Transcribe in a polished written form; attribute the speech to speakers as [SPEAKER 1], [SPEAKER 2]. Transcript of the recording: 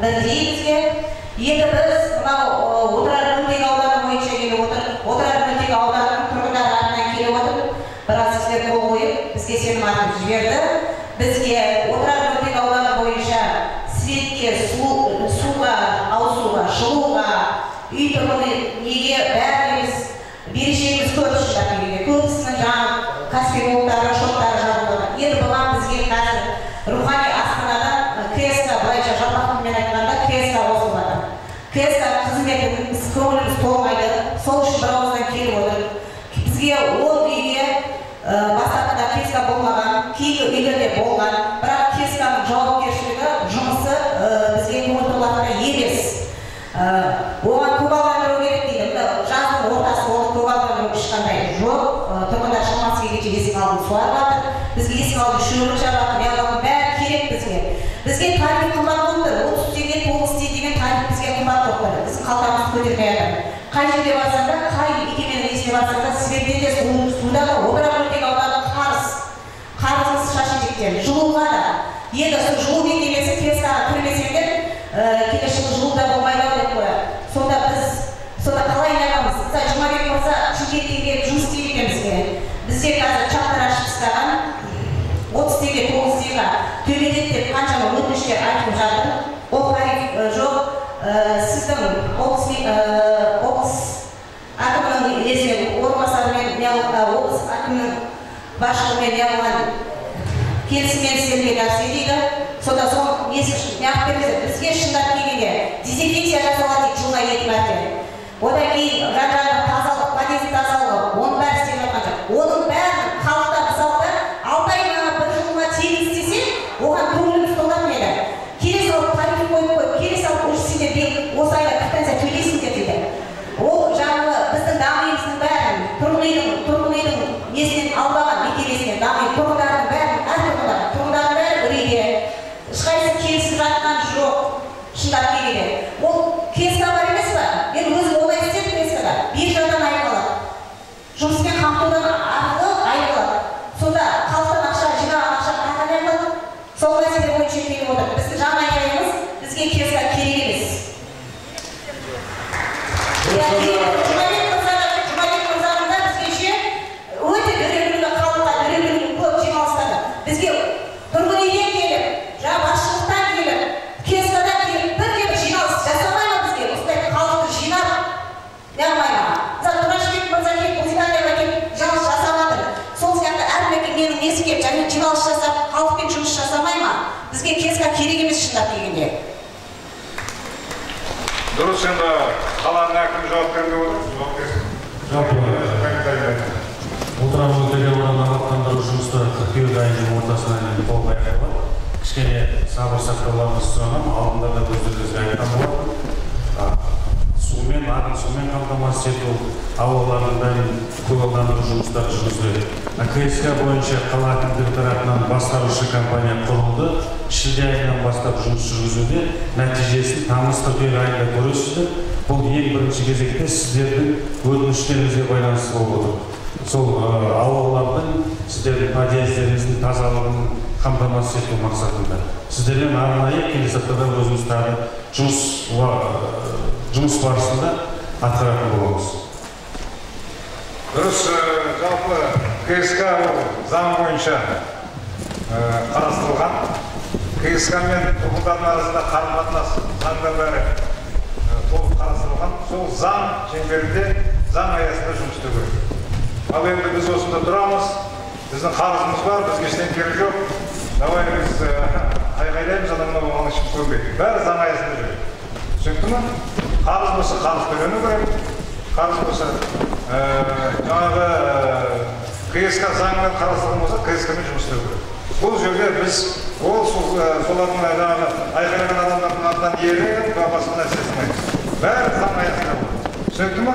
[SPEAKER 1] бірдей бізге. Енді біз мынау отырар мөлтек ауданы бойынша келіп отыр. Отырар мөлтек ауданының тұрғындары атынан келіп отыр. Біраз сіздер қол қойып, бізге сенім артып жіберді. Бізге отырар мөлтек ауданы бойынша светке, суға, ауызсуға, жылуға, үй тұрғыны неге бәріміз берешегіміз көп шыдап келген. Көбісінің жаңағы кәсіпкерліктері, шоттары жабылды. Енді бұған бізге қазір рухани астанадан КСК, былайша жалпақпен айтқанда КСК қосылып жатыр. КСК қызметіміз көңіліміз толмайды. Сол үшін бір ауыздан келіп отыр. Бізге ол үйге бастапқыда КСК болмаған, кейінгі үйлерде болған, бірақ КСК-ның жауапкершілігі, жұмысы бізге көңіл толатындай емес. Оған көгалдандыру керек дейді. Жаздың ортасы оны көгалдандыру ешқандай жоқ. Тұрғындар шамасы келгенше есік алдын суарып жатыр. Бізге есік алдын шөлік жабады, неғылардың бәрі керек бізге. Бізге тариф қымбат болып тұр. 30 теңге, 9 деген тариф бізге қымбат болып тұр. Біздің қалтамызды көтермей жатыр. Қай жерде барсаң да, қай мекеменің есіне барсаң да, светте де, суда да, отырар мөлтек ауданы қарызымыз шашын жектер. Жылуға да. Енді сол жылу мекемесі КСК-ға кірмесеңдер, келесі жылы жылу да болмайды деп қояды. Сонда біз қалай айналамыз? Жұмабек мырза Шымкентке келіп жұмыс істейді екен бізге. Бізде қазір чаттар ашып тастаған 30 теңге, 9 теңге төмендетті деп қаншама өтініштер айтып жатыр. Ол тариф жоқ. Сіздің облыс әкімінің орынбасарымен, облыс әкімінің басшылығымен неғылған келісіммен істелген нәрсе дейді. Сонда соны неғып бермесе, бізге шындап келгенде дезинфекция жасауға тек жылға 2 мәрте. Одан кейін жан-жағының тазалық, подъезд тазалығы, оның бәрі істеп жатқан жоқ. Оның бәрін халықта мысалда 6 айына бір жылға тегін істесе, оған көңіліміз толатын еді. Келе салып тариф қойып, келе салып сендер осы айда квитанция төлейсіңдер дейді. Ол жаңағы біздің дамиымыздың бәрін, тұрғын үйдің несінен албаған мекемесінен дамиып, тұрғындардың бәрін, тұрғындардың бәрі үрейде. Ешқайсысы келісіп жатқан жоқ, шындап келгенде. Ол КСК бар емес па? Мен өзім олай істедім КСК-да. Биржадан айырылады. Жұмыспен қамтудан айырылады. Сонда халықтан ақша, жинаған ақша қайдан айырылады? Сол мәселе бойынша келіп отыр. Біздің жаңа айқайымыз бізге КСК керек емес. Жұмабек мырзаның да бізгеше өте дүрелігілі халыққа, дүрелігілі көп жиналыстады. Бізге тұрғын үйден келіп, жаңа басшылықтан келіп, КСК-дан келіп, бір жиналыс жасамай ма бізге? Осылай халықты жинап, неғылмай ма? Тұрашбек мырза келіп, Британияға келіп, жиналыс жасамады. Сол сияқты әр мекеменің несі келіп, және жиналыс жасап, халықпен жұмыс жасамай ма? Бізге КСК керек емес шындап келгенде.
[SPEAKER 2] Дұрыс, енді қаланың әкімі жауап берді отыр.
[SPEAKER 3] Отырар мөлтек ауданы абаттандыру жұмыстары қыркүйек айының ортасына дейін толық аяқталады. Кішкене сабыр сақтауларыңызды сұранамын. Алдында да өздеріңізге айтқан болатын. Сумен, ағын сумен қамтамасыз ету, аулалардың бәрін көгалдандыру жұмыстары жүргізіледі. КСК бойынша қала әкімдігі тарапынан басқарушы компания құрылды. Шілде айынан бастап жұмыс жүргізуде. Нәтижесін тамыз қыркүйек айында көресіздер. Бұл ең бірінші кезекте сіздердің өтініштеріңізге байланысты болып отыр. Сол аулалардың сіздердің подъездеріңіздің тазалығын қамтамасыз ету мақсатында. Сіздермен арнайы келесі аптада өзіміз тағы жұмыс барысында атқаратын боламыз.
[SPEAKER 2] Дұрыс, жалпы КСК заң бойынша қарастырылған. КСК мен тұрғындардың арасында қарым-қатынас заңда бәрі толық қарастырылған. Сол заң шеңберінде заң аясында жұмыс істеу керек. Ал енді біз осында тұрамыз, біздің қарызымыз бар, бізге ештеңе керек жоқ. Давай біз айғайлаймыз, адамдар оған ешкім көнбейді. Бәрі заң аясында жүреді. Түсінікті ме? Қарыз болса қарыз төлену керек. Қарыз болса жаңағы КСК заңымен қарастырылған болса, КСК-мен жұмыс істеу керек. Бұл жерде біз солардың айғайлаған адамдардың атынан ері басқа нәрсе істемейміз. Бәрі заң аясында болады. Түсінікті ме?